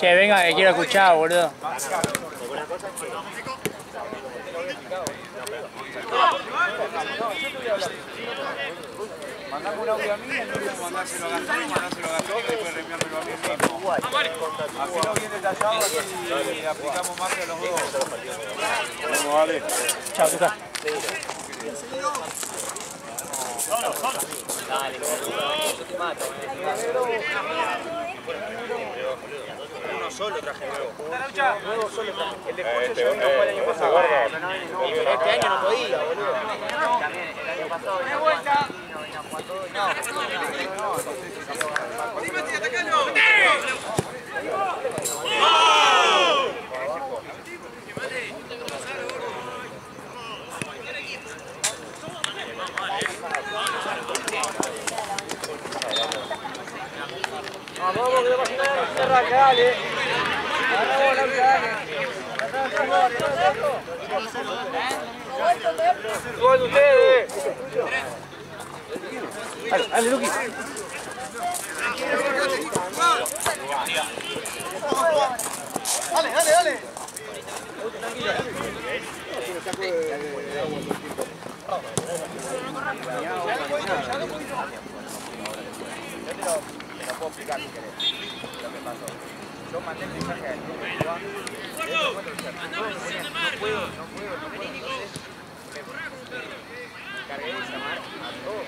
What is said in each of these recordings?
Che, venga que quiero escuchar, boludo. Mandame un audio a mí, el mismo mandáselo a Gastón y mandáselo a Gastón y después reenviármelo a mí mismo. Así lo bien detallado, así aplicamos más que los dos. Vamos, vale. Chao, Lucas. Solo. Dale, yo te mato. Uno solo traje nuevo. Nuevo solo traje. El de Julio yo no fue el año pasado. Este año no podía, boludo. También el año pasado venía Juan todo. Vamos, que va a quitar la dale. Vamos, ¡gol de ustedes! Dale, Luqui. Dale. Te lo puedo explicar si querés lo que pasó. Yo mandé el mensaje al grupo de Juan. No puedo. Me cargué de llamar a todos.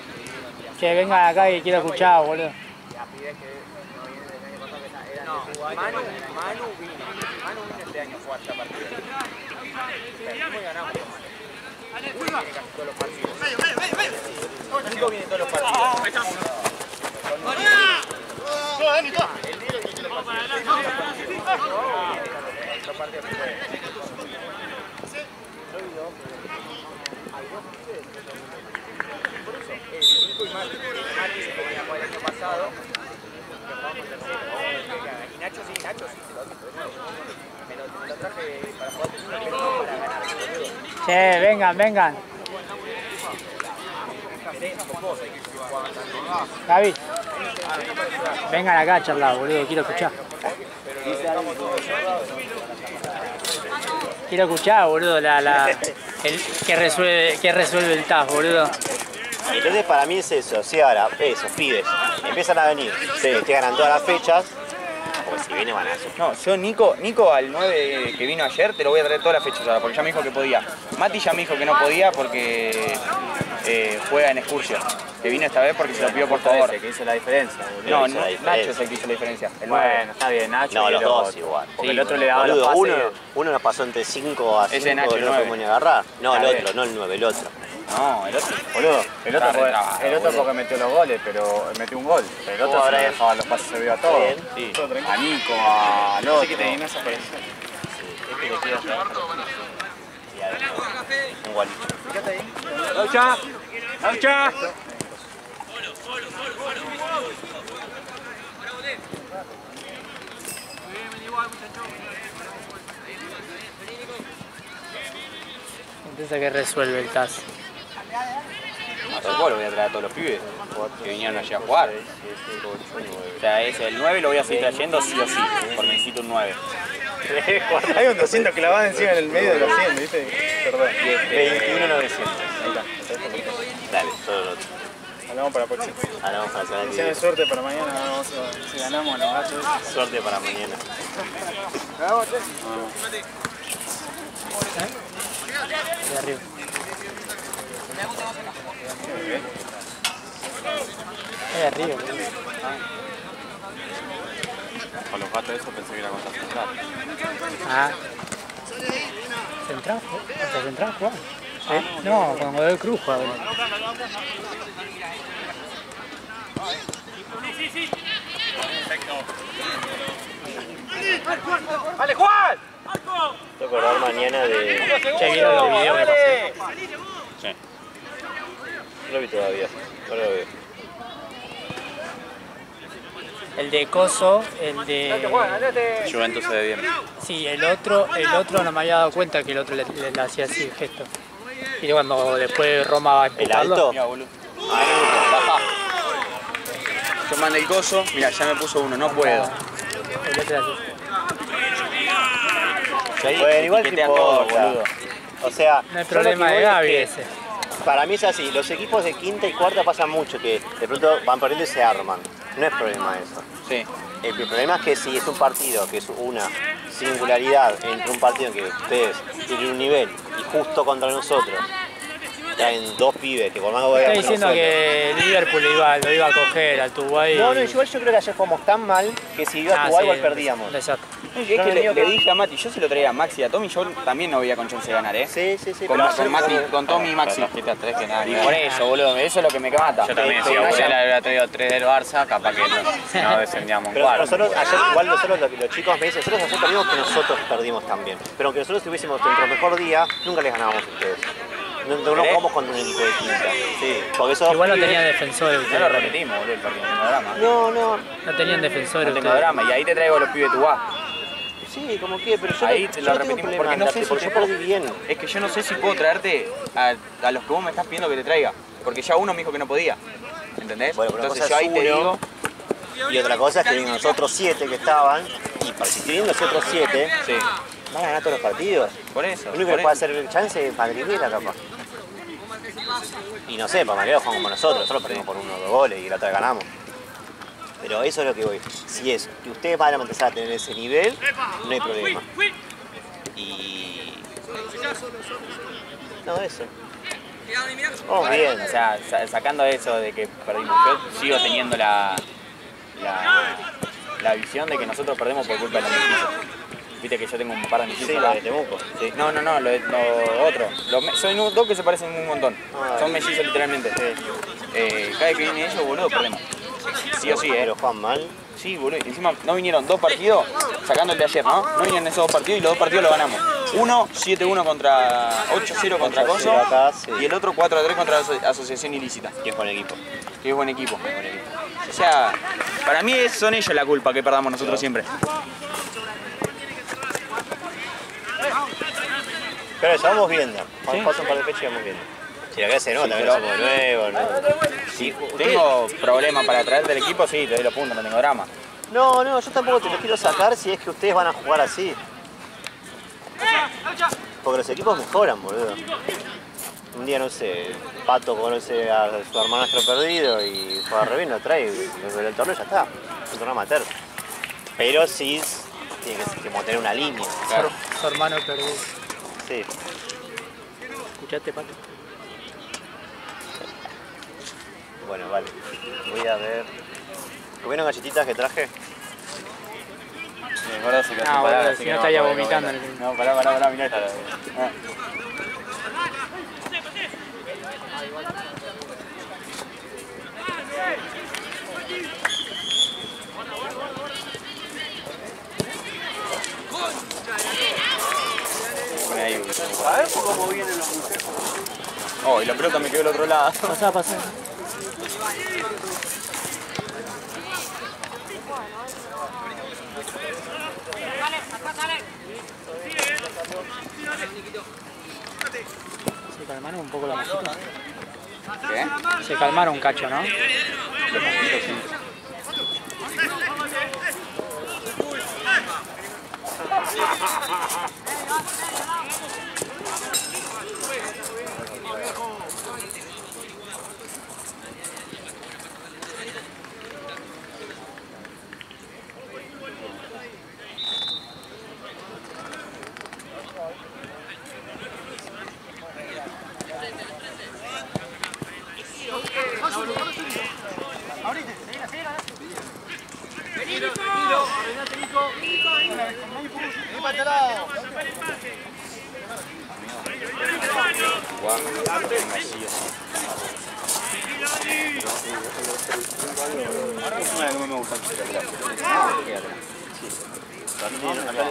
Che, venga acá que quiero escuchar, boludo. Y a pibes que no vienen del año pasado que eran de Uruguay. Manu vino este año, fue hasta partido. Perdimos y ganamos. Viene casi todos los partidos. Nico viene todos los partidos. El negro que quiere Mati se ponía el año pasado. Y Nacho sí, se lo me lo traje para jugar pero no para ganar. Che, vengan. Gaby. Vengan acá a charlar, boludo, quiero escuchar. Quiero escuchar, boludo, que resuelve el TAS, boludo. Entonces para mí es eso, si ahora esos pibes empiezan a venir, te ganan todas las fechas, porque si viene van a hacer. No, yo Nico al 9 que vino ayer te lo voy a traer todas las fechas ahora, porque ya me dijo que podía. Mati ya me dijo que no podía porque juega en excursión. Que vino esta vez porque se lo pidió por favor. Que hizo la diferencia. No, Nacho es el que hizo la diferencia. Bueno, está bien, Nacho. No, los dos igual. Porque el otro le daba los pases. Uno nos pasó entre 5 a 5, ese Nacho, no lo podemos ni agarrar. No, el otro, no el 9, el otro. No, el otro, boludo. El otro porque metió los goles, pero metió un gol. Pero el otro se dejaba los pases servidos a todos. Sí. A Nico, al otro. Sí que te vienes a aparecer. Sí, este que quiere hacer. Un gualicho. Fíjate ahí. ¡Laucha! Entonces que resuelve el TAS. A todo lo voy a traer a todos los pibes que vinieron allí a jugar. O sea, es el 9 lo voy a seguir trayendo sí o sí, porque necesito un 9. Hay un 200 clavado encima en el medio de los 100, ¿viste? Perdón. 21 900. Ahí está. Dale, todo lo otro. Hablamos para Pochi. Hablamos para el canal. Sea de suerte para mañana, vamos a, si ganamos a los gachos. Suerte para mañana. De arriba. De arriba, boludo. Con los gatos eso pensé que era contra Central. Ah. ¿Central? ¿Contra Central juega? No, con Godoy Cruz juega, boludo. ¡Vale, Juan! Tengo que acordar mañana de... Che, ¿vieron los videos que pasé? Sí. No lo vi todavía, no lo veo. El de Coso, el de... Juventus se ve bien. Sí, el otro no me había dado cuenta que el otro le hacía así el gesto. Y cuando después Roma va a ¿El empujarlo... alto? Mira, boludo. Baja. Yo mandé el coso, mira, ya me puso uno, no puedo. El otro así. ahí Bueno, igual etiquetea tipo, todo, boludo. O sea, No hay yo lo problema que de voy es Gaby que ese. Para mí es así, los equipos de quinta y cuarta pasan mucho, que de pronto van perdiendo y se arman. No es problema eso. Sí. El problema es que si es un partido, que es una singularidad entre un partido en que ustedes tienen un nivel y justo contra nosotros traen dos pibes que por más que Está diciendo que el Liverpool lo iba a coger al Tubay. No, igual yo creo que ayer jugamos tan mal que si iba a Tubay igual perdíamos. Exacto. Es que le dije a Mati, yo se lo traía a Maxi y a Tommy, yo también no veía con chance de ganar, ¿eh? Sí. Con Mati, con Tommy y Maxi. Y por eso, boludo, eso es lo que me mata. Yo también, si Gabriel había traído 3 del Barça, capaz que no descendíamos un Pero cuarto. nosotros, ayer, igual nosotros, los chicos me dicen, nosotros ayer perdimos que nosotros perdimos también. Pero aunque nosotros estuviésemos en nuestro mejor día, nunca les ganábamos a ustedes. No jugamos contra un equipo de quinta. Sí, porque esos Igual no pibes- tenían defensores No ustedes. lo repetimos, boludo, el partido, no tengo drama. No tenían defensores No tengo ustedes. drama, y ahí te traigo a los pibes de Tubá. Sí, como quiere, pero yo Ahí no, te yo lo no tengo repetimos, problema porque en no darte, sé si porque te yo perdí bien. Es que yo no sé si puedo traerte a los que vos me estás pidiendo que te traiga. Porque ya uno me dijo que no podía. ¿Entendés? Bueno, pero una Entonces cosa yo es ahí te uno, digo. Y otra cosa es que vienen los otros 7 que estaban, y persistir los otros 7, Sí, van a ganar todos los partidos. por eso. Lo único por que puede eso. hacer el chance es Madridera, capaz. Y no sé, para Madrid juegan como nosotros, nosotros perdimos por 1 o 2 goles y la otra ganamos. Pero eso es lo que voy. Si es que ustedes van a empezar a tener ese nivel, no hay problema. Y... No, eso. Oh, bien. O sea, sacando eso de que perdimos, yo sigo teniendo la visión de que nosotros perdemos por culpa de los mellizos. Viste que yo tengo un par de mellizos. Sí, acá. la de Temuco. Sí. No, lo otro. Son dos que se parecen un montón. Son mellizos literalmente. Cada vez que vienen ellos, boludo, perdemos. Sí o sí, Pero juegan mal. Sí, boludo. Encima no vinieron 2 partidos, sacando el de ayer, ¿no? No vinieron esos 2 partidos y los 2 partidos los ganamos. Uno, 7-1 contra 8-0 contra 8-0 Coso. acá, sí. Y el otro 4-3 contra Asociación Ilícita. Que es buen equipo. Que es buen equipo. O sea, para mí son ellos la culpa que perdamos nosotros siempre. Pero ya vamos viendo. Sí. Pasa un par de fechas y vamos viendo. Si la clase no, Sí, también pero- somos nuevos, ¿no? Si tengo problemas para traer del equipo, sí, te doy los puntos, no tengo drama. No, yo tampoco te los quiero sacar si es que ustedes van a jugar así. Porque los equipos mejoran, boludo. Un día, no sé, Pato conoce a su hermanastro perdido y juega re bien, lo trae, el torneo ya está. Es un torneo amateur. Pero sí tiene que tener una línea. Claro. Su hermano perdido. Sí. ¿Escuchaste, Pato? Bueno, vale. Voy a ver. ¿Comieron galletitas que traje? Sí, gordo se quedó sin No, palabras, boludo, así si que no no estaría va a poder vomitando. comer. en el- No, pará, mirá esta. Pone ahí. A ver cómo vienen los muchachos. Oh, y la pelota me quedó del otro lado. Pasá. Se calmaron un poco los mojitos. ¿Qué? Se calmaron un cacho, ¿no? Los mojitos sí.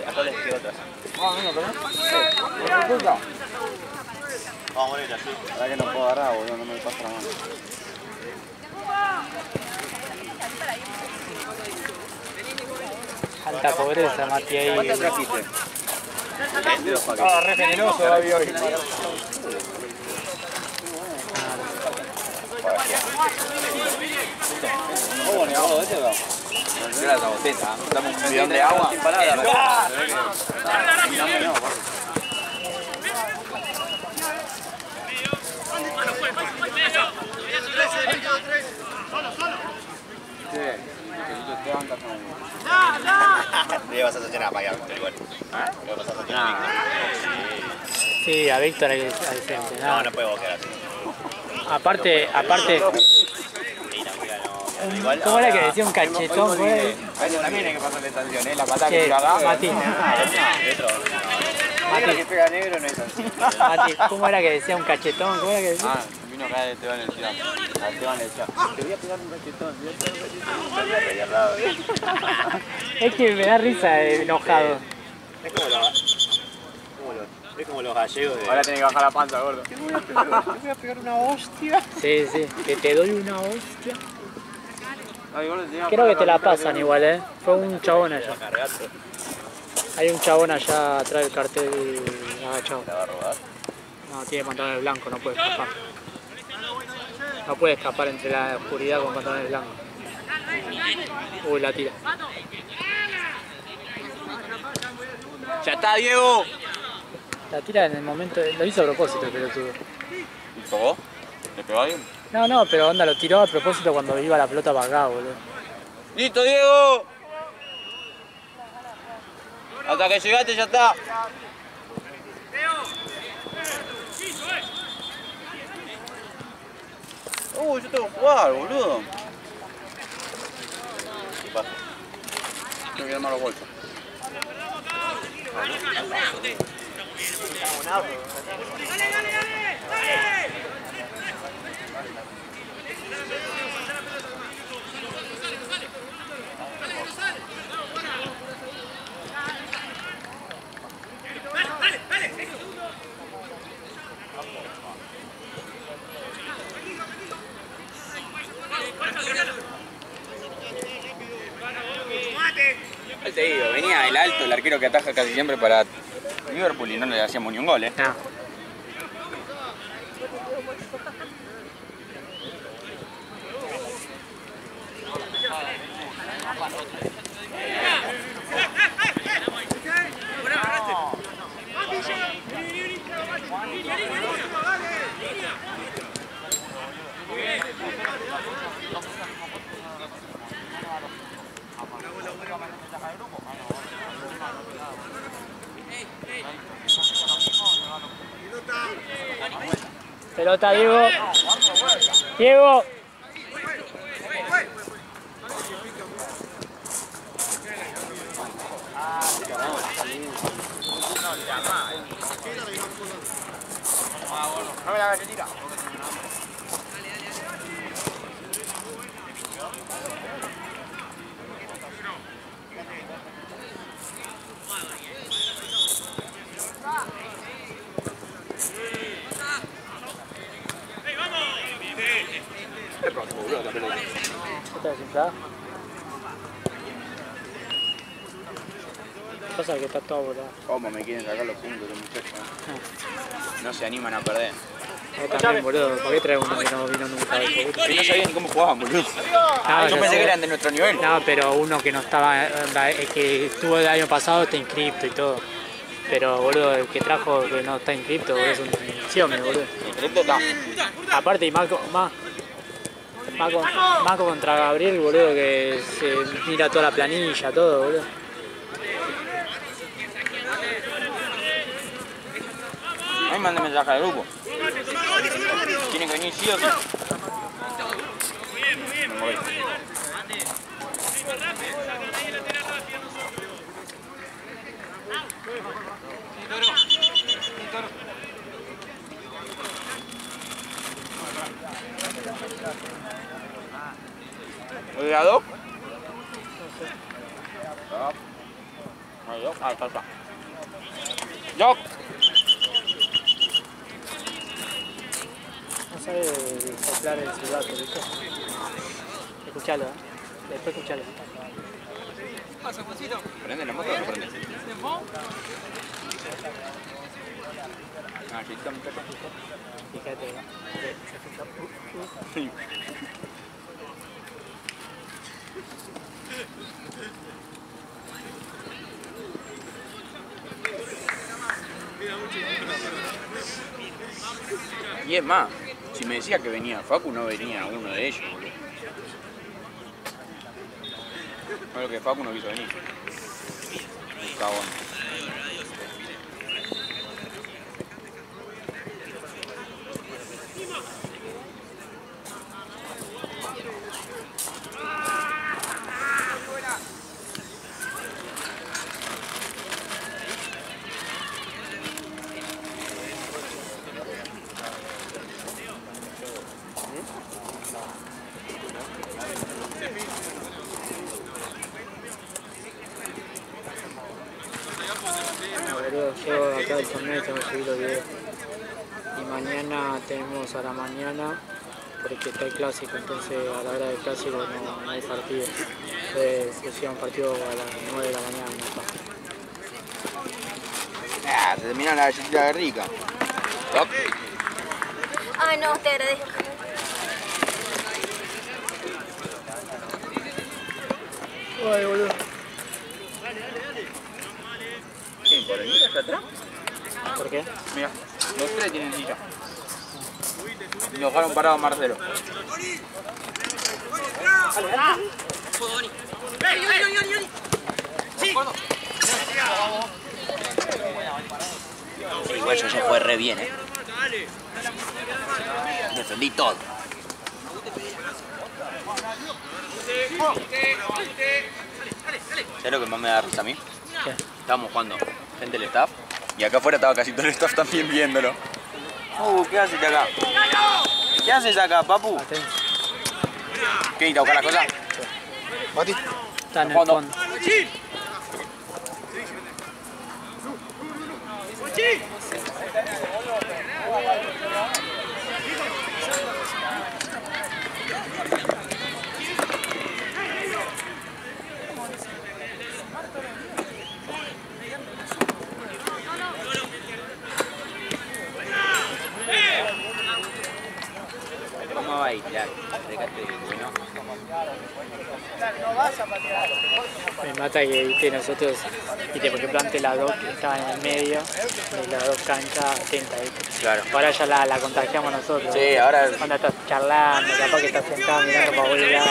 Acá les quedó otra. Vamos a ponerla así. La verdad que no puedo agarrar, boludo, no me pasa la mano. Alta pobreza, Mati, ahí. ¿Cuántas trajiste? Ah, re generoso, Gaby, hoy. ¿Cómo negado ese o no? Yo la boteta, dame un bidón de agua. Sin palabras. Le vas a sancionar para que el gol. Le vas a sancionar a Víctor. Sí, a Víctor hay que frente. No, no puede boquear así. Aparte, ¿cómo era que decía un cachetón? A eso también hay que pasarle sanción, la patada que Che, tira acá. Mati, Negro que pega negro no es así. Mati, ¿cómo era que decía un cachetón? ¿Cómo era que decía? Ah, vino acá de Esteban el Ciudad. A Esteban le decía, te voy a pegar un cachetón, Es que me da risa enojado. Es como los gallegos de... Ahora tenés que bajar la panza, gordo. Te voy a pegar una hostia. Sí, sí, que te doy una hostia. Ay, gordo, Creo que te la pasan igual, Fue un chabón allá. Hay un chabón allá atrás del cartel agachado. ¿La va a robar? No, tiene pantalones blancos, no puede escapar. No puede escapar entre la oscuridad con pantalones blancos. Uy, la tira. ¡Ya está, Diego! La tira en el momento, lo hizo a propósito el pelotudo. ¿Y pegó? ¿Le pegó a alguien? No, pero onda, lo tiró a propósito cuando iba la pelota para acá, boludo. ¡Listo, Diego! Hasta que llegaste ya está. Yo tengo que jugar, boludo. ¿Qué pasa? Tengo que armar los bolsos. Te digo, venía el alto, el arquero que ataja casi siempre para Liverpool y no le hacíamos ni un gol, No. Pelota, Diego. Diego. Dame la galletita. ¿Está desinflada? Pasa que está todo volado. ¿Cómo me quieren sacar los puntos los muchachos? No se animan a perder. Vos también, boludo. ¿Por qué traes uno que no vino nunca? Que no sabían cómo jugaban, boludo. No, Yo pensé que eran de nuestro nivel. No, pero uno que no estaba, es que estuvo el año pasado está inscripto y todo. Pero, boludo, el que trajo que no está inscripto, boludo, es un Xiaomi, boludo. Esto está. Aparte, y Marco contra Gabriel, boludo, que se mira toda la planilla, todo, boludo. A mí manda mensaje al grupo. Tienen que venir sí o sí. Me moví. ¿El de Doc? No, Doc. Ah, está. Doc. No sabe soplar el silbato, ¿viste? Escuchalo, después escuchalo. ¿Prende la moto o no prende? Ah, sí, está muchacho. Fíjate, ¿no? Y es más, si me decía que venía Facu, no venía uno de ellos, boludo. Bueno, que Facu no quiso venir. Un cagón. Yo acá el torneo tengo que subir los videos. Y mañana tenemos a la mañana, porque está el clásico, entonces a la hora del clásico no hay partido. Se un partido a las 9 de la mañana. Ah, se termina la galletita de rica. ¿Top? Ay, no, te agradezco. Ay, boludo. ¿Quién? ¿Por el allá atrás? ¿Por qué? Mira, los tres tienen silla. Y lo dejaron parado a Marcelo. Igual yo jugué re bien, defendí todo. ¿Sabes lo que más me da risa a mí? ¿Qué? Estábamos jugando gente del staff y acá afuera estaba casi todo el staff también viéndolo. ¿Qué haces acá? ¿Qué haces acá, papu? ¿Qué? ¿Ir a buscar las cosas? Mati. Está en el fondo. ¿Cómo va a ir? Ya, bueno. Me mata que viste, nosotros, viste, porque plante las dos que estaban en el medio, y las dos canchas atentas, ¿viste? Claro. Ahora ya la contagiamos nosotros. Sí, ¿viste? ahora... Cuando estás charlando, capaz que estás sentado mirando para buen lado,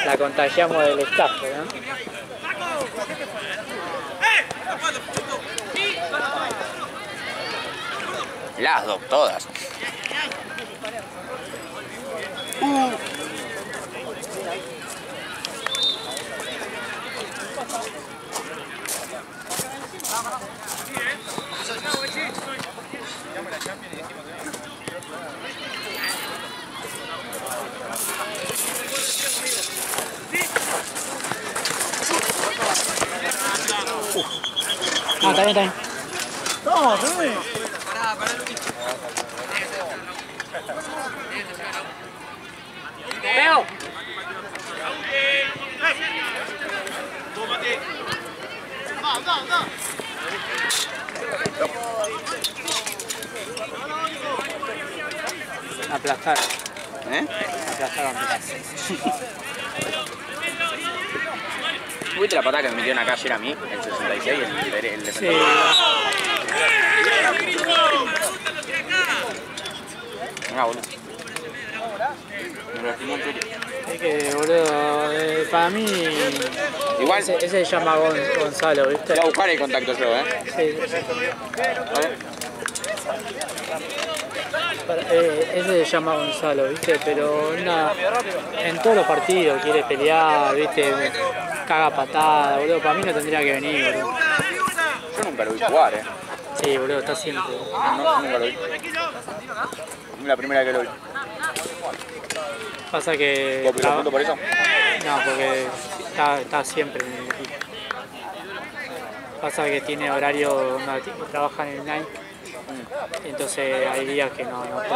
la contagiamos del staff, ¿no? Las dos, todas. Ah, está bien. Vamos, Rubén. ¡Pego! Aplastar. Aplastaron. ¿Viste la patada que me metió en la calle a mí? El 66, el defensor. Sí. Ah, boludo. Me lo lastimó en serio. Es que, boludo, para mí... Igual... Ese se llama Gonzalo, ¿viste? Voy a buscar el contacto yo, Sí. ¿Vale? Ese se llama Gonzalo, ¿viste? Pero en todos los partidos quiere pelear, ¿viste? Caga patada, boludo. Para mí no tendría que venir, boludo. Yo nunca lo vi jugar, Sí, boludo, está siempre. No, nunca lo vi. Es la primera que lo vi. Pasa que... ¿Vos pilás punto por eso? No, porque está siempre en el equipo. Pasa que tiene horario donde trabaja en el Nike. Entonces hay días que no pueden.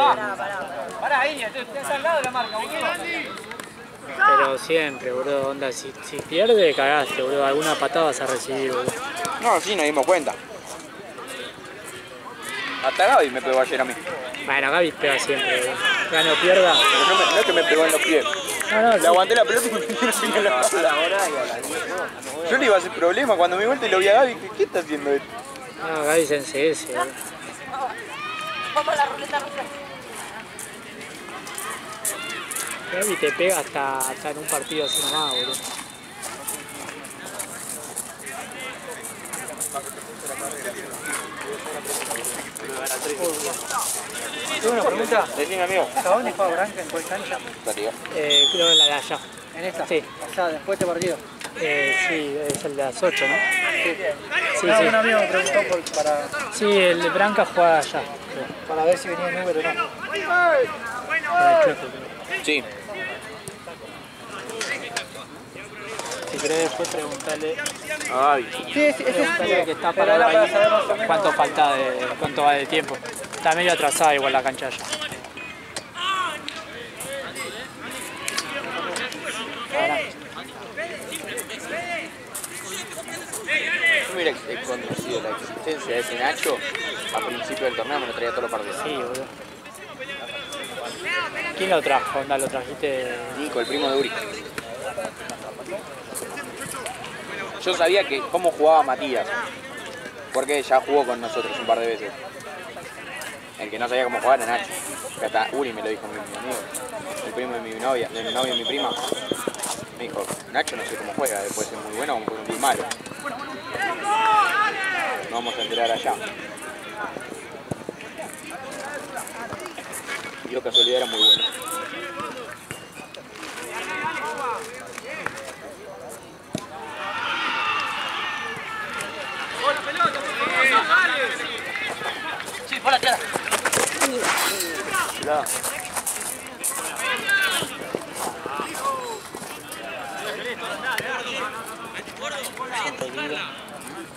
Pará, Iña, estás al lado de la marca, Pero siempre, boludo, onda, si pierde, cagaste, boludo. Alguna patada vas a recibir, boludo. No, sí, nos dimos cuenta. Hasta Gaby me pegó ayer a mí. Bueno, Gaby pega siempre, boludo. Gane o pierda. Pero no es que me pegó en los pies. No, Le aguanté la pelota y me pegó en la espalda. Yo le iba a hacer problema cuando me vuelta y lo vi a Gaby. ¿Qué está haciendo esto? No, Gaby es en CS, boludo. Vamos a la ruleta rusa. Gaby te pega hasta en un partido así nomás, boludo. ¿Tengo una pregunta? Decime, amigo. ¿A dónde juega Branca? ¿En cuál cancha? Platico. Creo que la de allá. ¿En esta? Sí. O sea, después de este partido. Sí, es el de las 8, ¿no? Sí, No, sí. un amigo me preguntó para Sí, el de Branca juega allá. ver si venía el número o no. Para el Chueco, creo. Sí. Si querés después preguntarle, Ay. Sí, ese preguntarle que está para era para ahí, saber más o menos. cuánto va de tiempo. Está medio atrasada igual la cancha allá. Yo me hubiera conocido la existencia de ese Nacho a principio del torneo, me lo traía todos los partidos. Sí, boludo. ¿Quién lo trajo? ¿Onda lo trajiste? Nico, el primo de Uri. Yo sabía que cómo jugaba Matías, porque ya jugó con nosotros un par de veces. El que no sabía cómo jugar era Nacho. Que hasta Uri me lo dijo mi amigo, el primo de mi novia y mi prima. Me dijo, Nacho no sé cómo juega, puede ser muy bueno o puede ser muy malo. Nos vamos a enterar allá. Y la casualidad era muy bueno. Sí, por la cara. Cuidado.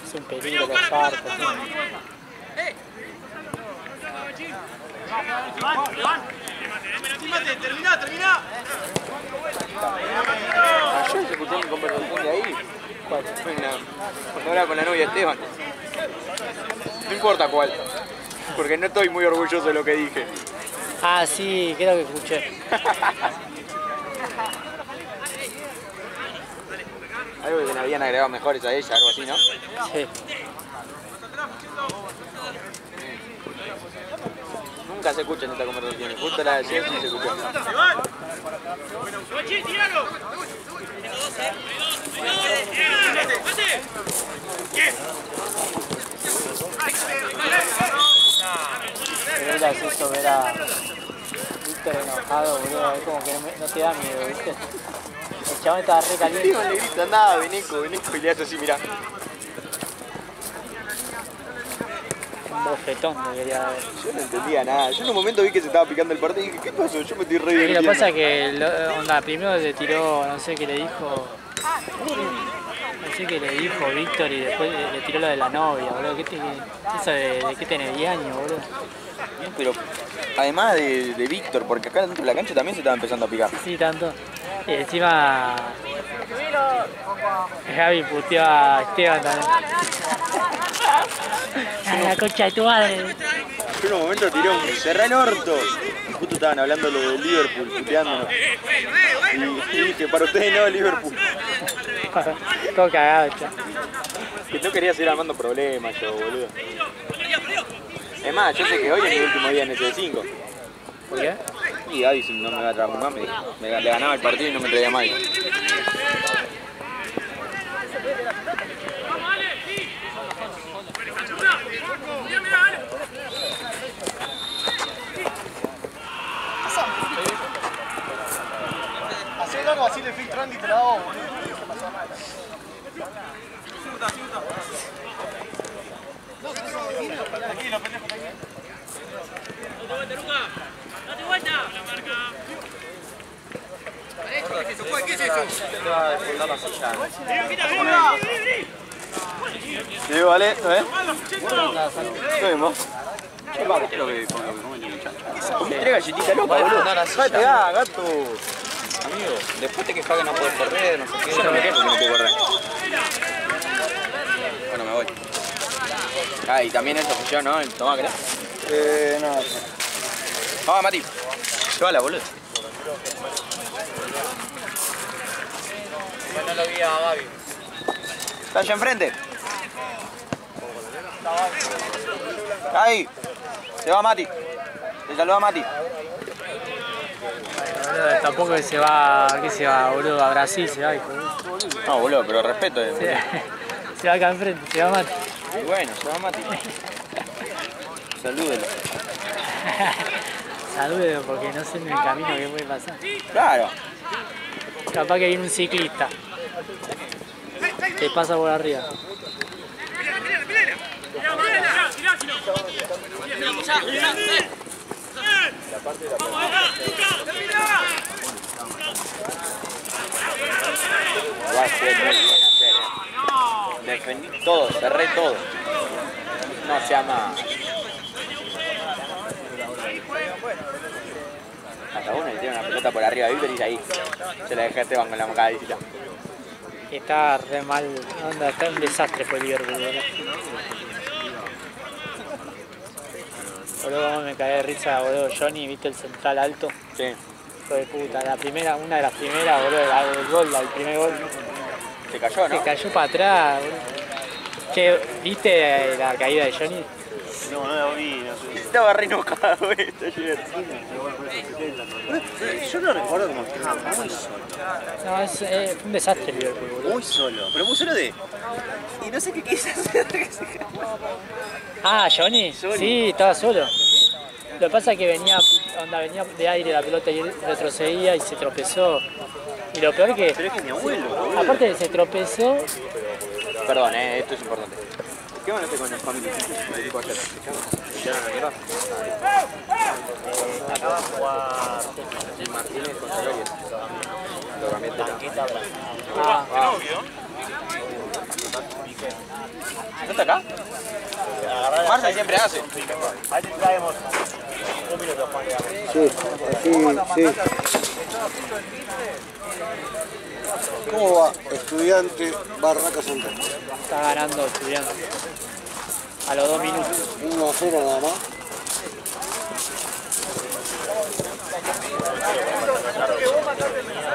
Es un peligro los arcos. Termina. Ayer escuché mi conversación de ahí. ¿Cuál? Cuando hablaba con la novia de Esteban. No importa cuál. Porque no estoy muy orgulloso de lo que dije. Ah, sí, creo que escuché. Algo que le habían agregado mejores a ella, algo así, ¿no? Sí. Nunca se escuchan estas conversaciones. Justo la de ayer sí se escuchó. Pero es gracioso ver a Víctor enojado, boludo. Es como que no te da miedo, ¿viste? El chabón estaba re caliente. Le grita, andá, Venico, y le hace así, mirá. Un bofetón debería haber. Yo no entendía nada. Yo en un momento vi que se estaba picando el partido y dije, ¿qué pasó? Yo me estoy re Y lo que divirtiendo. pasa es que onda, primero le tiró, no sé qué le dijo. No sé qué le dijo Víctor y después le tiró lo de la novia, boludo. ¿Eso de qué tenés? 10 años, boludo? Pero además de Víctor, porque acá dentro de la cancha también se estaba empezando a picar. Sí, tanto. Y encima Gaby puteó a Esteban también. A la concha de tu madre. Yo en un momento tiré un cerrá el orto. Justo estaban hablando lo del Liverpool, puteándonos. Y dije, para ustedes no, Liverpool. Todo cagado, ya. Que no quería seguir armando problemas yo, boludo. Es más, yo sé que hoy es mi último día en ese 5. ¿Por qué? Y Gaby si no me va a traer más, le ganaba el partido y no me traía más. Hacé algo así, le filtrando y te la hago. Tranquilo, pendejo, tranquilo. ¿Qué es eso? Sí, vale, ¿ves? Nos vemos. ¿Qué lo que tres galletitas locas, boludo. ¡Vai pegar, gato! Amigo, después te quejas que no puedes correr, no sé qué. Yo no me quejo que no puedo correr. Bueno, me voy. Ah, y también eso fui yo, ¿no? El tomá, ¿querés? No. Vamos, Mati. Llévala, boludo. No lo vi a Gaby. Está allá enfrente. Ahí. Se va Mati. Le saluda a Mati. Boludo, tampoco que se va, boludo, a Brasil se va, hijo. No, boludo, pero respeto. Se va acá enfrente, se va Mati. Y bueno, se va Mati. Salúdelo. Salúdelo porque no sé en el camino qué puede pasar. Claro. Capaz que viene un ciclista. Te pasa por arriba. Defendí todo, cerré todo. No se llama. Hasta uno le tiene una pelota por arriba de Víctor y ahí se la dejé a Esteban con la macadita. Está re mal, onda, está un desastre fue el Liverpool, boludo. Boludo, cómo me cagué de risa, boludo. Johnny, ¿viste el central alto? Sí. Hijo de puta, una de las primeras, boludo, el gol, el primer gol. Se cayó, ¿no? Se cayó para atrás, boludo. Che, ¿viste la caída de Johnny? No, no la vi, no sé. Estaba re enojado esto ayer. Yo lo recuerdo como que estaba muy solo. No, fue un desastre el Liverpool, boludo. Muy solo, pero muy solo de... Y no sé qué quise hacer. Ah, ¿Johnny? Sí, estaba solo. Lo que pasa es que venía de aire la pelota y él retrocedía y se tropezó. Y lo peor que... Pero es que mi abuelo, boludo. Aparte de se tropezó... Perdón, esto es importante. ¿Qué van a hacer con las familias? ¿Me dijo ayer? ¿Ya no la mierda? Acaba de jugar... Martínez con Salorias. Lo cambié de Tanqueta Blanca. ¿No está acá? Marcia siempre hace. Ahí te traemos un minuto, Juan. Sí, sí. ¿Cómo va? Estudiante Barraca Central. Está ganando Estudiante. A los 2 minutos. 1-0 nada más.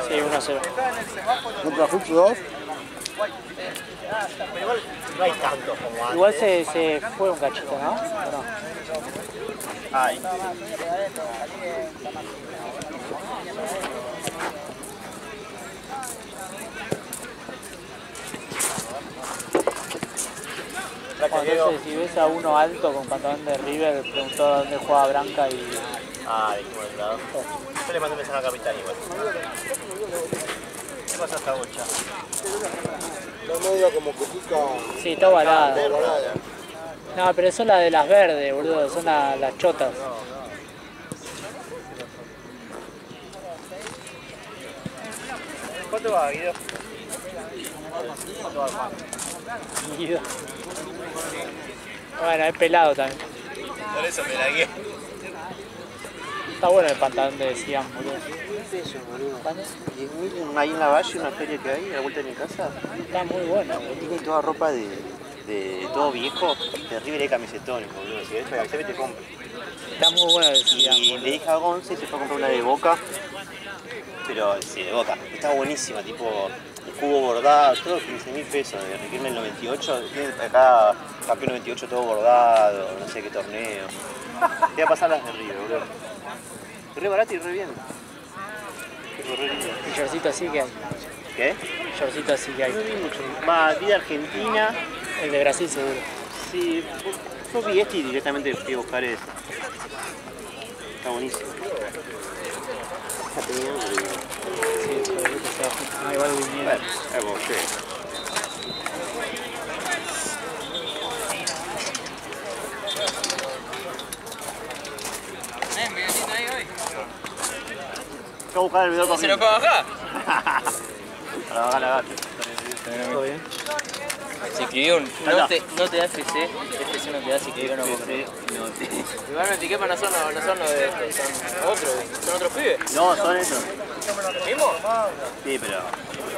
Sí, 1-0. ¿Contra Fucho 2? No hay tanto como antes. Igual se fue un cachito, ¿no? ¿O no? Ay. Entonces, si ves a uno alto con pantalón de River, preguntó dónde jugaba Branca y... Ah, dijimos el lado. Yo le mandé un mensaje a Capitán igual. ¿Qué pasa esta bocha? La media como que pica. Sí, está ovalada. No, pero son las de las verdes, boludo, son las chotas. ¿Cuánto va, Guido? Guido. Bueno, es pelado también. Por eso me la guié. Está bueno el pantalón de Siam, boludo. ¿Qué es eso, boludo? 10.000 ahí en la valle, una feria que hay, a la vuelta de mi casa. Está muy bueno, boludo. Tiene toda ropa de todo viejo, terrible de camisetones, boludo. Si ves la camiseta te compro. Está muy bueno el Siam, Y boludo. le dije a Gonce, se fue a comprar una de Boca. Pero sí, de Boca. Está buenísima, tipo el cubo bordado, todo 15.000 pesos. De Riquelme en el 98, tiene acá campeón 98 todo bordado, no sé qué torneo. Te voy a pasar las de River, boludo. Re barato y re bien. Tipo, re lindo. El shortcito así que hay. ¿Qué? El shortcito así que No hay. vi mucho. Va, vi de Argentina. El de Brasil seguro. Sí, yo vi este y directamente fui a buscar ese. Está buenísimo. Está teniendo Sí, seguro que se va. Ah, igual vinieron. bueno, es como que. Voy a buscar el video con ¿Se lo puedo bajar? para bajar la gata. ¿Todo bien? Se escribió un... No te da FC. FC no te da si escribió no Igualmente, ¿qué no son los de estos? ¿Son otros pibes? No, son esos. ¿Mismo? Sí, pero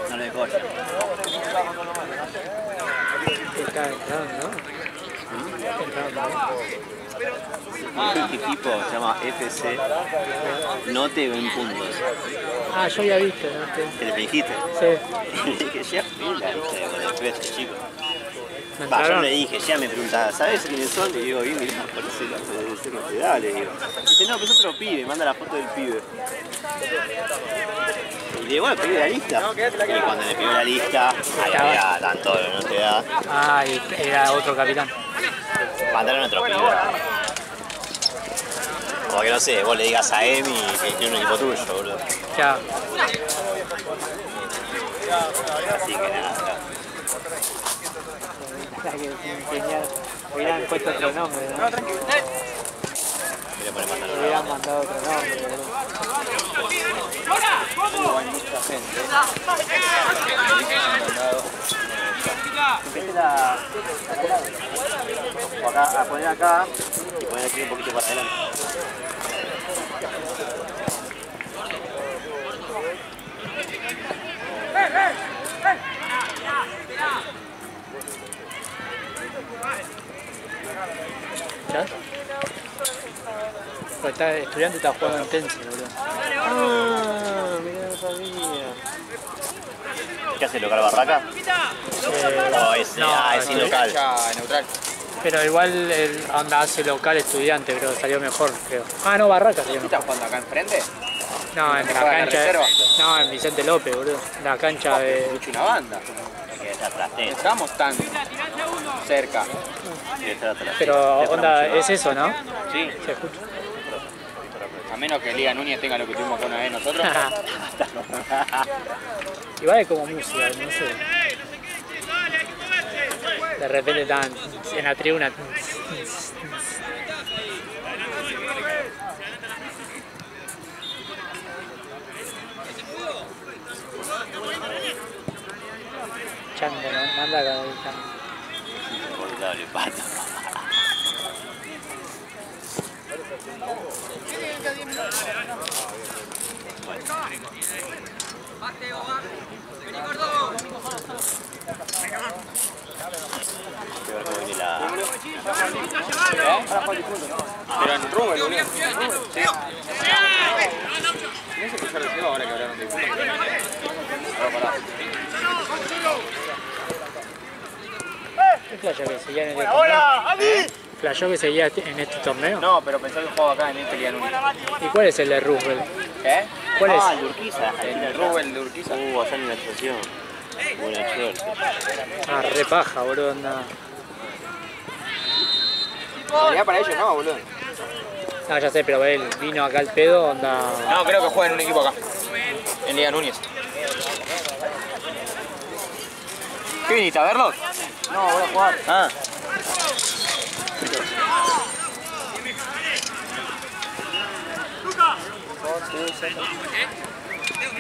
no le coche. Está entrando, ¿no? ¿Qué equipo se llama FC? No te ven puntos. Ah, yo había visto, ¿no? ¿Te le dijiste? Sí. Le dije, ya fila, viste, con el este chico. ¿Me Va, yo entraron? le dije, ya me preguntaba, ¿sabes quiénes son? Le digo, bien, mirá, parece la Federación Nacional, le digo. Dice, no, pues otro pibe, manda la foto del pibe. Y le digo, bueno, pibe la lista. Y cuando le pidió la lista, ahí había tanto, no te da. Ah, y era otro capitán. Mandaron otro pibe. Como que no sé, vos le digas a Emi que tiene un equipo tuyo, boludo. Ya. Así que nada. Hubieran puesto otro nombre, ¿no? Hubieran mandado otro nombre, boludo. Hay mucha gente. O acá, a poner acá y poner aquí un poquito para adelante. ¿Ya? Pues está, estudiante está jugando en Tense, boludo. Ah, mirá, no sabía. ¿Qué hace, local Barraca? No, es local. Cancha neutral. Pero igual el onda hace local estudiante, pero salió mejor, creo. Ah, no, Barraca salió ¿Qué mejor. estás jugando acá enfrente? No, en la ¿Juega en la cancha. reserva? No, en Vicente López, boludo. La cancha de. Escucho una banda. Que está atrás, No estamos tan cerca. Pero onda, es eso, ¿no? Sí, Se escucha. a menos que Liga Núñez tenga lo que tuvimos con una vez nosotros. Igual es como música, no sé. De repente están en la tribuna. Chango, ¿no? Manda acá el chango. Formidable pato. Quiero ver cómo viene la... Pero en Rubel, boludo. Sí. No sé escuchar de Seba ahora que hablaron de fútbol. ¿Qué flasho que seguía en este torneo? ¿Flashó que seguía en este torneo? No, pero pensé que jugaba acá en este Liga Núñez. ¿Y cuál es el de Roosevelt? ¿Qué? ¿Cuál es? Ah, el de Urquiza. El Rubel de Urquiza. Allá en la estación. Buena suerte. Ah, re paja, boludo, anda. Sería para ellos, no, boludo. No, ya sé, pero él vino acá al pedo, onda. No, creo que juega en un equipo acá. En Liga Núñez. ¿Qué viniste a verlos? No, voy a jugar. Ah.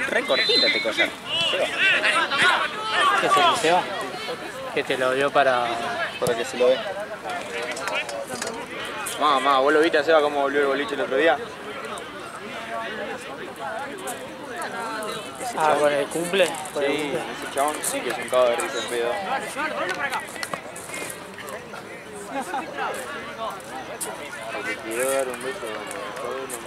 Re cortita este collar. ¿Qué es el Seba? Que te lo dio para. Para que se lo ve. Mamá, ¿vos lo viste a Seba cómo volvió el boliche el otro día? Ah, con el cumple. Con el Sí, cumple. ese chabón sí que es un cago de risa en pedo. Le quiero dar un beso a todo uno.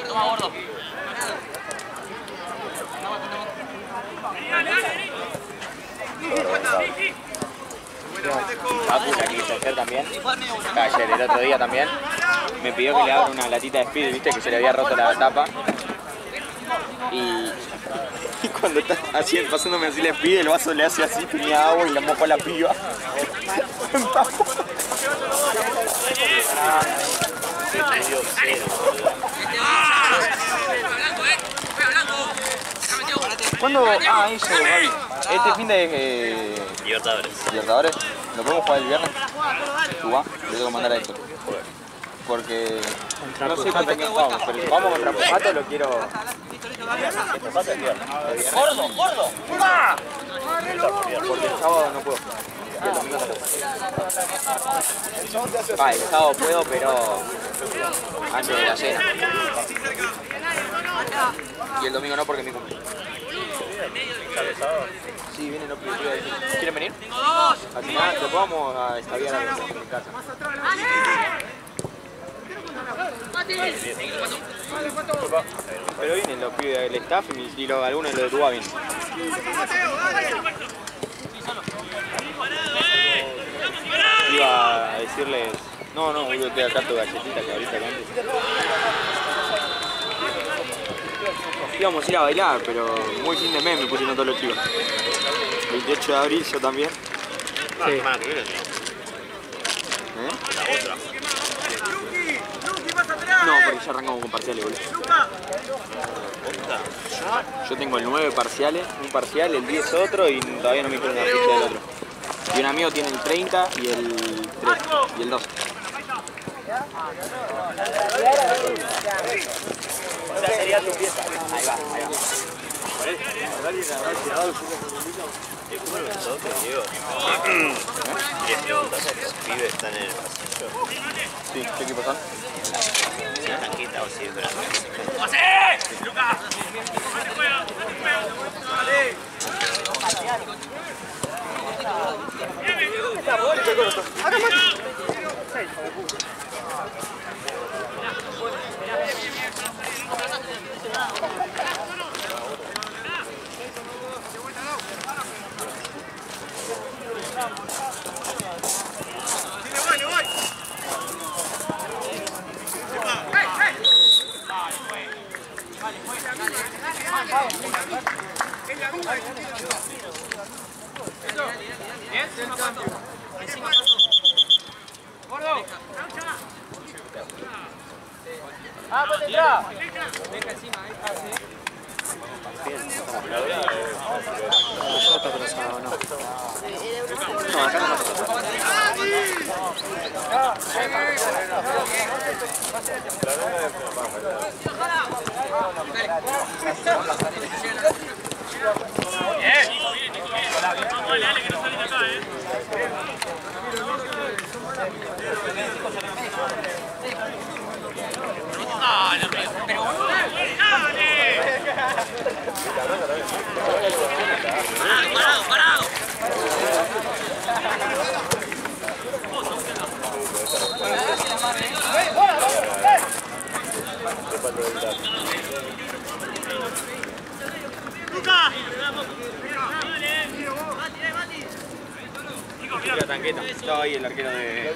Toma, gordo. Papu, la quiso ayer también. Ayer, el otro día también. Me pidió que le abra una latita de Speed, viste que se le había roto la tapa. Y cuando está así, pasándome así la Speed, el vaso le hace así, tenía agua y la mojó a la piba. ¿Cuándo? Ah, eso, Gaby. Este fin de Libertadores. ¿Lo podemos jugar el viernes? ¿Tú vas? Le tengo que mandar a Héctor. Porque no sé contra quién jugamos, pero si vamos contra Pujato lo quiero. ¡Gordo, gordo! Porque el sábado no puedo. Y el domingo tampoco. Ah, el sábado puedo, pero antes de la cena. Y el domingo no porque es mi cumpleaños. Sí, vienen los pibes. ¿Quieren venir? Al final después vamos a estabiar a mi casa. Pero vienen los pibes del staff y algunos de los de Tuba vienen. Iba a decirles... No, boludo, te acá tu galletita que ahorita antes. Íbamos a ir a bailar, pero muy fin de mes me pusieron todos los chicos. 28 de abril yo también. La semana que viene, La otra. No, porque ya arrancamos con parciales, boludo. Yo tengo el 9 parciales, un parcial, el 10 otro y todavía no me dijeron la fecha del otro. Y un amigo tiene el 30 y el 3 y el 2. O sea, sería tu pieza. Ahí va. Los pibes están en el pasillo. Sí, ¿qué equipos son? Si no están quitados, sí, pero... Mira Tanqueta, estaba ahí el arquero de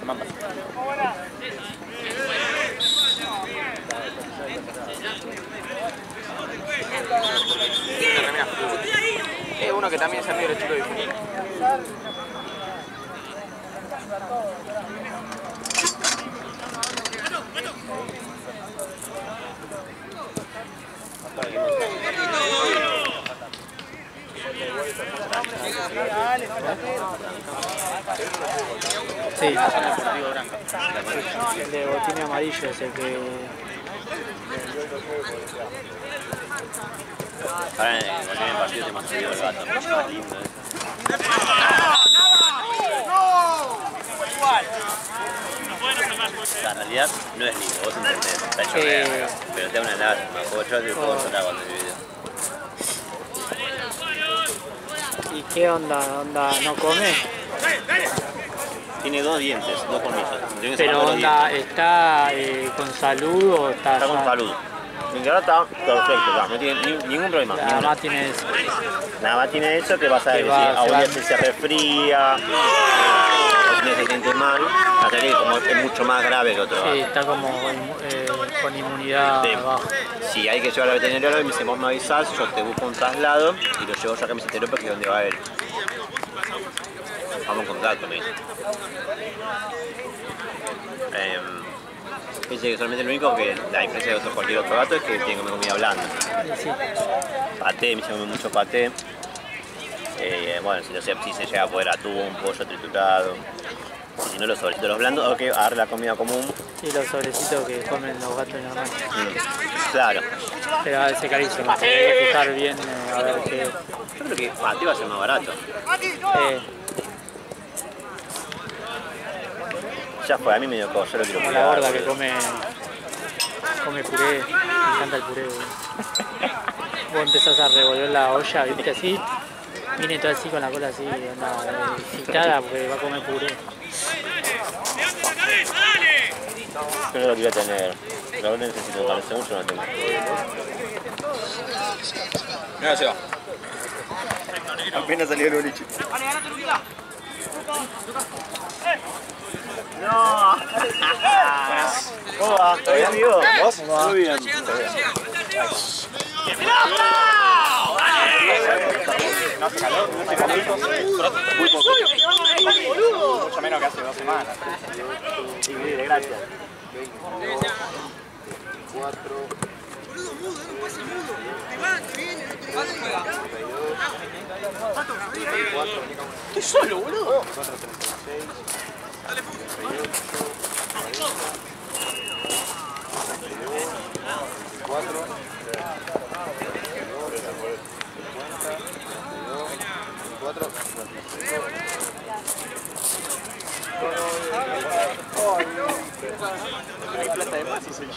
Mampas. Es uno que también es amigo del chico de Junín. Sí, el de botín amarillo es el que... Ahora en el partido te hemos subido el gato. Está lindo, en realidad no es lindo, vos entendés, está hecho verga, pero te da una lástima, porque yo te puedo llorar cuando el video. ¿Y qué onda? ¿No come? Tiene 2 dientes, 2 colmillos. Pero onda, ¿está con salud o está...? Está con salud. En verdad está perfecto, no tiene ningún problema. Nada más tiene eso. Nada más tiene eso que vas a ver si a un día se refría, o si se siente mal, hasta que como es mucho más grave que otro. Sí, está como con inmunidad baja. Si hay que llevarlo al veterinario, me dice, vos me avisás, yo te busco un traslado y lo llevo yo acá a mi veterinario porque es donde va él. Vamos en contacto, me dice. Dice que solamente lo único que la diferencia de cualquier otro gato es que tiene que comer comida blanda. Sí. Paté, me dice que come mucho paté. Bueno, si se llega a poder atún, pollo triturado. Si no, los sobrecitos los blandos, o que agarre la comida común. Sí, los sobrecitos que comen los gatos normales. Claro. Pero va a ser carísimo. Hay que fijar bien a ver qué. Yo creo que para ti va a ser más barato. Ya fue, a mí me dio cosa, yo lo quiero Como cuidar. la gorda que come puré. Me encanta el puré, boludo. Vos empezás a revolver la olla, viste así. Viene todo así con la cola así, onda excitada porque va a comer puré. Yo no lo quiero tener. La verdad necesito, hace mucho no lo tengo. Mira, se va. Apenas salió el boliche. ¡No! ¿Cómo va? ¿Todo bien, amigo? ¿Vos? Muy bien. No hace calor, no hace calor. Muy poco. Mucho menos que hace 2 semanas. Increíble, gracias. 4. Estoy solo, boludo. 4.36. Dale, Hay plata de más y soy yo.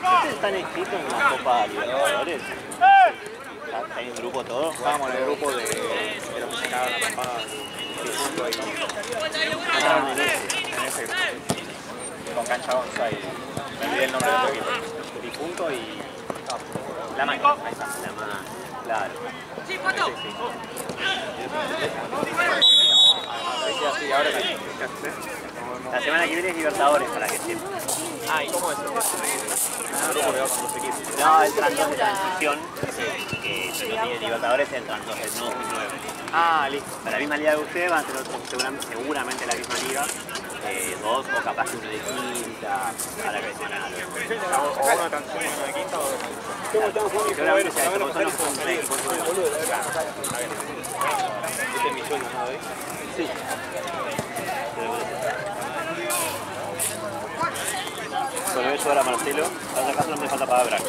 ¿Ustedes están inscritos en la Copa Libertadores? ¿Hay un grupo todo? Estábamos en el grupo de los que se cagaron la papada. Ah, en ese. En ese grupo. Con Cancha Onza y me olvidé el nombre del otro equipo. Difunto y... La Maca. Ahí está. La Maca. Claro. Sí, Pato. Sí, ahora sí. La semana que viene es Libertadores, para que sepan. Ah, ¿y cómo es el grupo que va con los equipos? No, entran dos de transición, que no tiene Libertadores, entran dos del 9 y 9. Ah, listo. Para la misma liga que ustedes van a tener seguramente la misma liga. Dos o capaz que uno de quinta, para que se ganen. O uno de transición y uno de quinta o de... Seguramente sea esto, porque son los equipos nuevos. Este es mi sueño, ¿no? Sí. Bueno, voy a llevar a Marcelo. Ahora acá no me falta para Braco.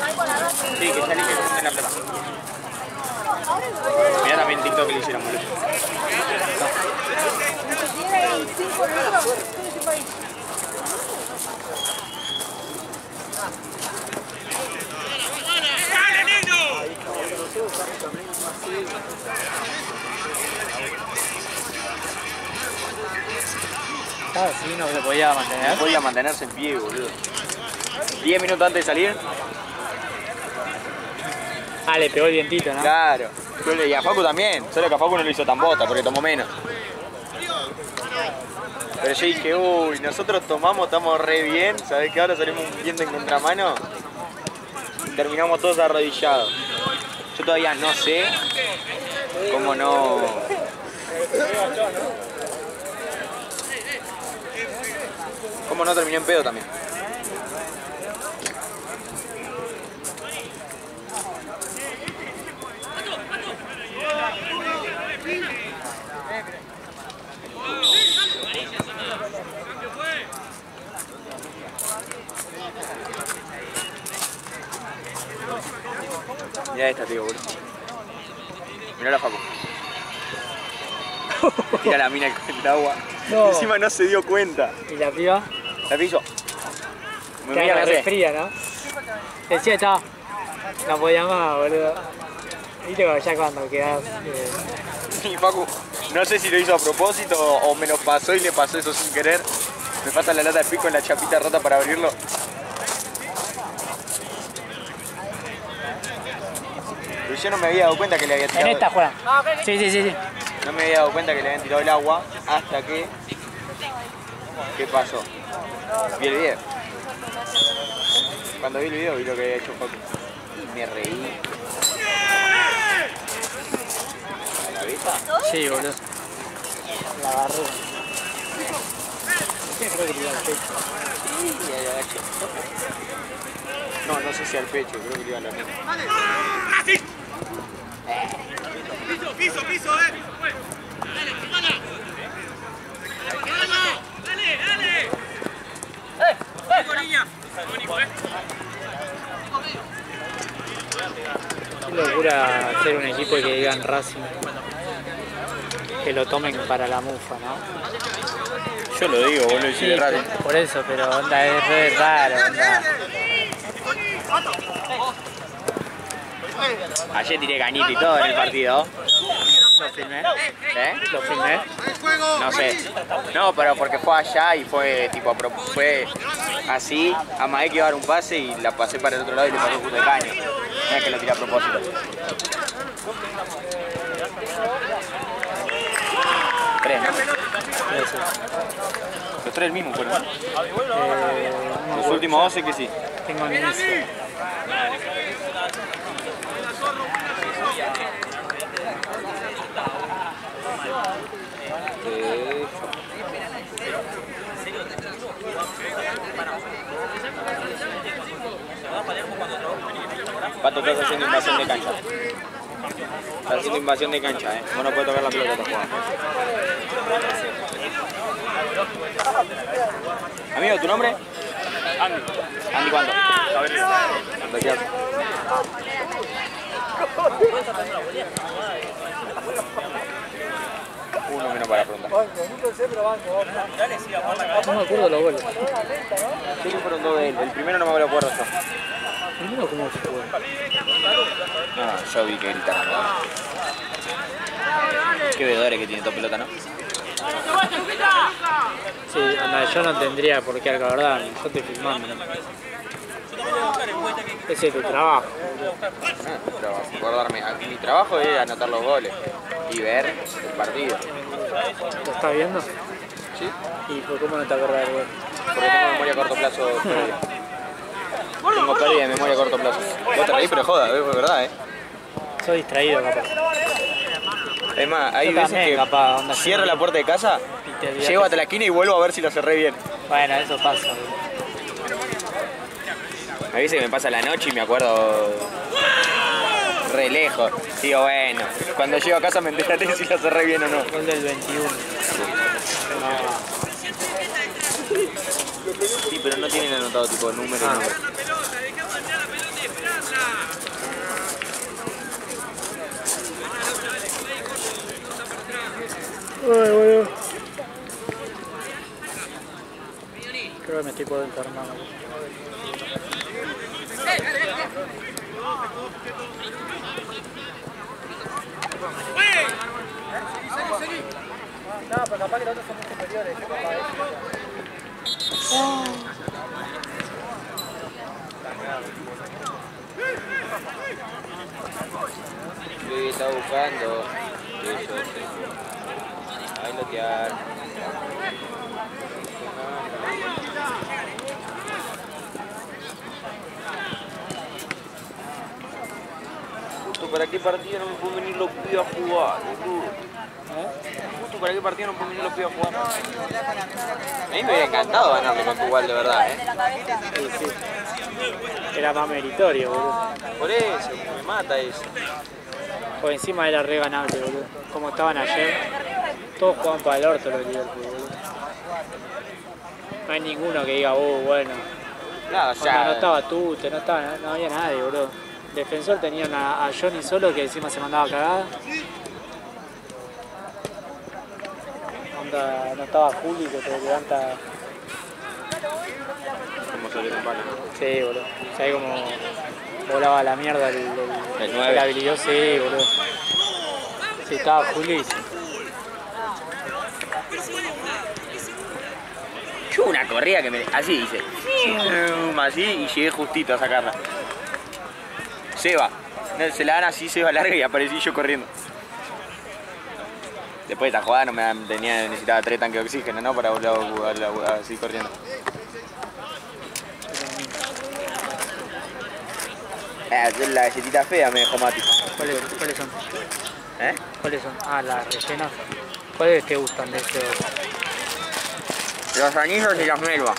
Sí, que ya elige en la plata. Mirá también TikTok que le hicieron, boludo. Estaba así, no se podía mantener. No podía mantenerse en pie, boludo. 10 minutos antes de salir. Ah, le pegó el vientito, ¿no? Claro. Y a Facu también, solo que a Facu no lo hizo tan bota porque tomó menos. Pero yo dije, uy, nosotros tomamos, estamos re bien, ¿sabés qué? Ahora salimos viendo en contramano y terminamos todos arrodillados. Yo todavía no sé cómo no... cómo no terminé en pedo también. Mirá esta, tío, boludo. Mirá la Facu. Tira la mina con el agua. No. Encima no se dio cuenta. ¿Y la piba? La piso. Muy Que bien, re me hace. fría, ¿no? Decía, estaba. No podía más, boludo. Viste ya cuando quedás. Y Facu, no sé si lo hizo a propósito o me lo pasó y le pasó eso sin querer. Me falta la lata de pico en la chapita rota para abrirlo. Pero yo no me había dado cuenta que le había tirado. En esta, Juan. Sí, sí, sí, sí. No me había dado cuenta que le habían tirado el agua hasta que... ¿Qué pasó? Vi el video. Cuando vi el video vi lo que había hecho Facu. Y me reí. ¿La viste? Sí, boludo. La agarré. Creo que le iba al pecho. Y ahí agaché. No, no sé si al pecho, creo que le iba a la mina. Qué locura hacer un equipo y que digan Racing. Que lo tomen para la mufa, ¿no? Yo lo digo, vos lo Sí, decís raro. por eso, pero onda, es re raro, onda. Ayer tiré cañito y todo en el partido. Lo filmé. ¿Eh? Lo filmé. No sé. No, pero porque fue allá y fue tipo fue así, amagué que iba a dar un pase y la pasé para el otro lado y le pasé justo de caño. No es que lo tiré a propósito. Tres, ¿no? Los tres el mismo fueron. Los últimos 12 que sí. Tengo inicio. Pato, estás haciendo invasión de cancha. Estás haciendo invasión de cancha, Vos no puedes tocar la pelota, estás jugando. Amigo, ¿tu nombre? Andy. ¿Andy cuánto? ¿Cuánto quieras? Uno menos para preguntar. No me acuerdo los goles. Sí, que fueron dos de él. El primero no me lo acuerdo yo. Primero, ¿cómo se fue? No, yo vi que gritaron. Qué vedores que tiene toda pelota, ¿no? Sí, anda, yo no tendría por qué acordarme, yo estoy filmando. Ese es tu trabajo. Acordarme. Mi trabajo es anotar los goles y ver el partido. ¿Lo estás viendo? ¿Sí? ¿Y por cómo no te acordás del gol? Porque tengo memoria a corto plazo pérdida. Tengo pérdida de memoria a corto plazo. Vos te reís, pero joda, es verdad, Soy distraído, capaz. Es más, hay Yo veces también, que capaz, onda, cierro la puerta de casa, y te olvidás llego que- hasta la esquina y vuelvo a ver si lo cerré bien. Bueno, eso pasa. A veces me pasa la noche y me acuerdo re lejos. Digo, bueno, cuando llego a casa me enteraré si lo cerré bien o no. Gol del 21. Sí, pero no tienen anotado tipo número y número. Ay, boludo. Creo que me estoy por enfermar. No, pero capaz que los otros son muy superiores. ¿Qué está buscando? Ahí lotear. Justo para qué partido no me pueden venir los pibes a jugar, boludo. Justo para qué partido no me pueden venir los pibes a jugar. A mí me hubiera encantado ganarle con tu igual de verdad, Sí, sí. Era más meritorio, boludo. Por eso, me mata eso. Por encima era re ganable, boludo. Como estaban ayer, todos jugaban para el orto los Liverpool, boludo. No hay ninguno que diga, bueno. Claro, o Cuando sea, no estaba Tute, no había nadie, boludo. Defensor tenían a Johnny solo que encima se mandaba cagada. Onda, no estaba Juli que te levanta. como sobre el palo. Sí, boludo. ¿Sabés cómo volaba la mierda el nueve. habilidoso? Sí, boludo. Sí, estaba Juli. Yo una corrida que me... Así hice. Así y llegué justito a sacarla. Seba. Se la dan así, Seba larga y aparecí yo corriendo. Después de esta jugada no necesitaba 3 tanques de oxígeno, ¿no? Para volver a seguir corriendo. La galletita fea me dejó Mati. ¿Cuáles son? ¿Eh? ¿Cuáles son? Ah, las rellenas. ¿Cuáles te gustan de esos? Los anillos y las melvas.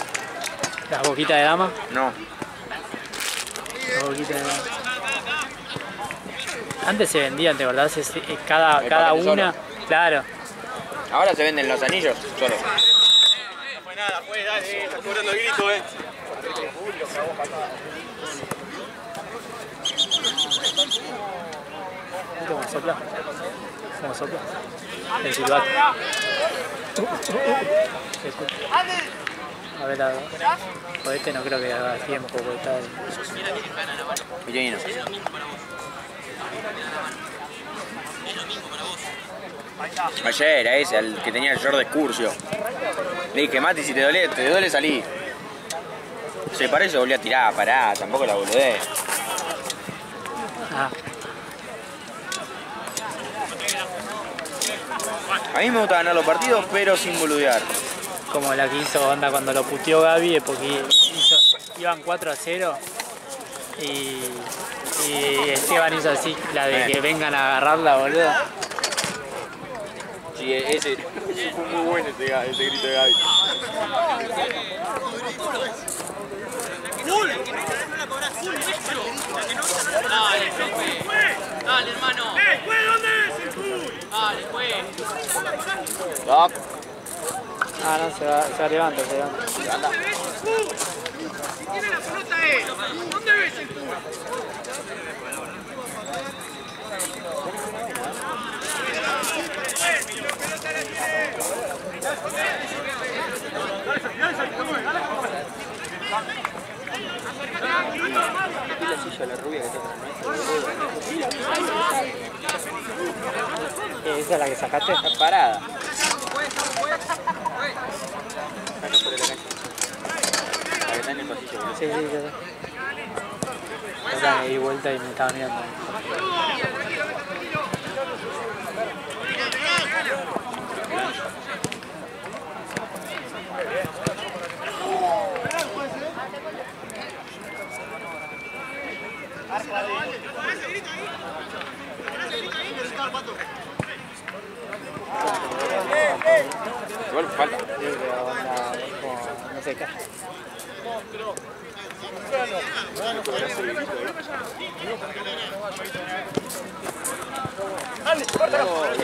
¿Las boquitas de dama? No. Las boquitas de dama. Antes se vendían, ¿te acordás? Cada una, claro. Ahora se venden los anillos solo. No fue nada, fue, dale, estás cobrando el grito, ¿Cómo sopla? ¿Cómo sopla? El silbato. Se escucha. A ver, o este no creo que haga tiempo porque está... Pequeñino. Ayer era ese, el que tenía el short de excursio. Le dije, Mati, si te duele salí. Se parece, volví a tirar, pará, tampoco la boludé. Ah. A mí me gusta ganar los partidos, pero sin boludear. Como la que hizo Onda cuando lo puteó Gaby, porque iban 4-0 y Esteban hizo así, la de que vengan a agarrarla, boludo. Sí, ese fue muy bueno ese grito de Gaby. Dale, hermano. ¿Dónde es el fútbol? Dale, Ah, no, se levanta, se levanta. Tiene la pelota él. ¿Dónde ves el fútbol? la silla de la rubia que está atrás nuestra. ¿Esa es la que sacaste? Está parada. Acá por la cancha. La que está en el pasillo. Sí, sí, sí. Acá me di vuelta y me estaba mirando. Igual falta. Sí, pero no sé qué.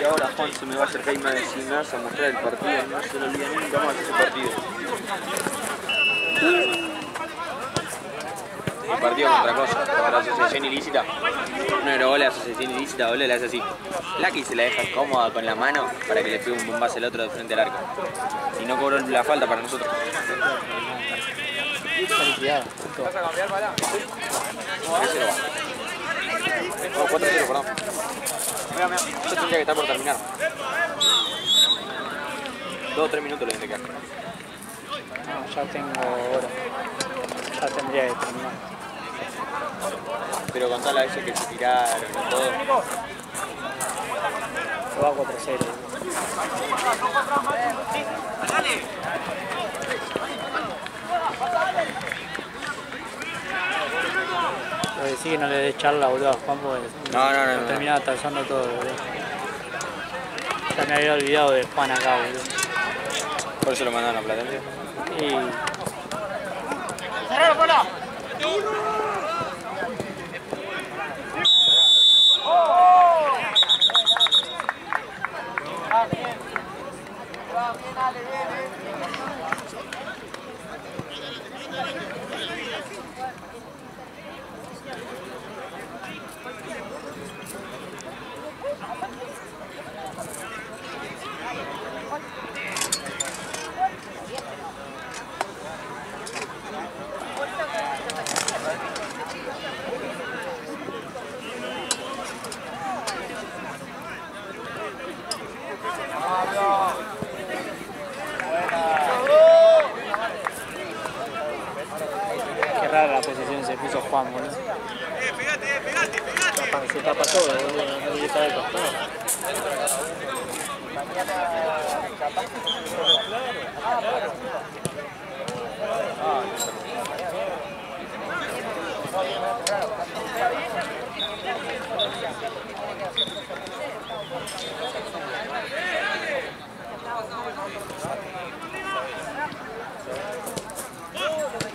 Y ahora Juan se me va a acercar y me va a decir, me vas a mostrar el partido, no se lo olvida nunca más ese partido. El partido contra cosa, contra la asociación ilícita. No era bola, asociación ilícita, bola, le hace así. Lucky se la deja cómoda con la mano para que le pegue un bombazo al otro de frente al arco. Y no cobró la falta para nosotros. ¿Vas a cambiar para? No, 4-0, perdón. Mira, mira, yo tendría que estar por terminar. 2 o 3 minutos le tendré que hacer. No, ya tengo hora. Ya tendría que terminar. Pero con tal a veces que se tiraron y todo. Se va 4-0. Lo que sí que no le des charla, boludo, a Juan, porque No. terminaba tallando todo, boludo. Ya me había olvidado de Juan acá, boludo. Por eso lo mandaron a Platense. Y... Qué rara la posición se puso Juan, boludo. Se tapa todo, boludo, no está de costado.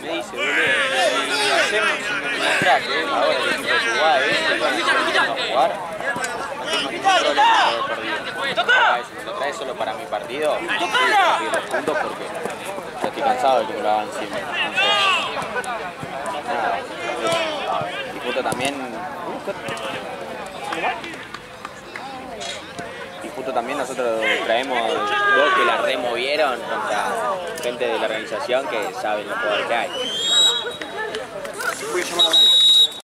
Me dice, boludo, si hacemos un traje, ahora el equipo de Uruguay, cuando a jugar, lo traes solo para mi partido, voy a pedir los puntos porque ya estoy cansado de que me lo hagan siempre. Nada, y justo también... Y justo también nosotros traemos dos que la removieron contra gente de la organización que saben los jugadores que hay. Voy a llamar a